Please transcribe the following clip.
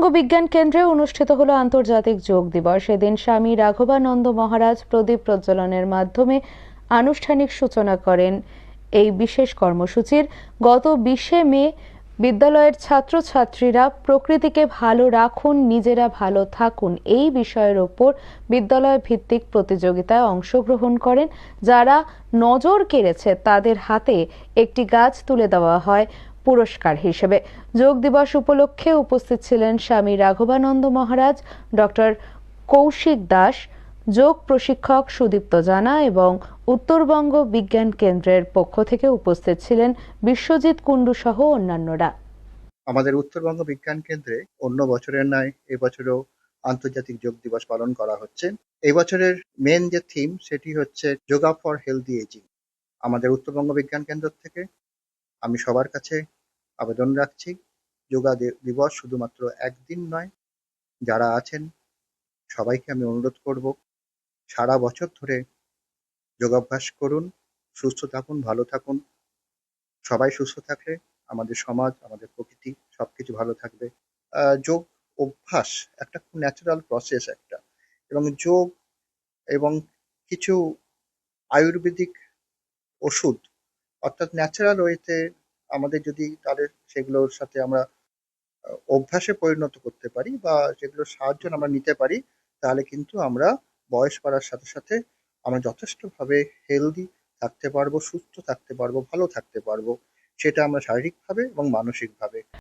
উত্তরবঙ্গ বিজ্ঞান কেন্দ্রে অনুষ্ঠিত হলো আন্তর্জাতিক যোগ দিবস। এদিন স্বামী রাঘবানন্দ মহারাজ প্রদীপ প্রজ্বলনের মাধ্যমে আনুষ্ঠানিক সূচনা করেন এই বিশেষ কর্মসূচির। গত 20শে মে বিদ্যালয়ের ছাত্রছাত্রীরা প্রকৃতিকে ভালো রাখুন, নিজেরা ভালো থাকুন এই বিষয়ের ওপর বিদ্যালয় ভিত্তিক প্রতিযোগিতায় অংশগ্রহণ করেন। যারা নজর কেড়েছে তাদের হাতে একটি গাছ তুলে দেওয়া হয় পুরস্কার হিসেবে। যোগ দিবস উপলক্ষে উপস্থিত ছিলেন স্বামী রাঘবানন্দ মহারাজ, ডক্টর কৌশিক দাস, যোগ প্রশিক্ষক সুদীপ্ত জানা এবং উত্তরবঙ্গ বিজ্ঞান কেন্দ্রের পক্ষ থেকে উপস্থিত ছিলেন বিশ্বজিৎ কুণ্ডু সহ অন্যান্যরা। আমাদের উত্তরবঙ্গ বিজ্ঞান কেন্দ্রে অন্য বছরের ন্যায় এবছরেও আন্তর্জাতিক যোগ দিবস পালন করা হচ্ছে। এই বছরের মেন যে থিম সেটি হচ্ছে যোগা ফর হেলদি এজিং। আমাদের উত্তরবঙ্গ বিজ্ঞান কেন্দ্র থেকে আমি সবার কাছে আবেদন রাখছি, যোগা দিবস শুধুমাত্র একদিন নয়, যারা আছেন সবাইকে আমি অনুরোধ করব সারা বছর ধরে যোগাভ্যাস করুন, সুস্থ থাকুন, ভালো থাকুন। সবাই সুস্থ থাকলে আমাদের সমাজ, আমাদের প্রকৃতি সবকিছু ভালো থাকবে। যোগ অভ্যাস একটা খুব ন্যাচারাল প্রসেস একটা, এবং যোগ এবং কিছু আয়ুর্বেদিক ওষুধ অর্থাৎ ন্যাচারাল ওয়েতে আমাদের যদি তাদের সেগুলোর সাথে আমরা অভ্যাসে পরিণত করতে পারি বা যেগুলোর সাহায্য আমরা নিতে পারি, তাহলে কিন্তু আমরা বয়স বাড়ার সাথে সাথে আমরা যথেষ্টভাবে হেলদি থাকতে পারবো, সুস্থ থাকতে পারবো, ভালো থাকতে পারবো। সেটা আমরা শারীরিকভাবে এবং মানসিকভাবে।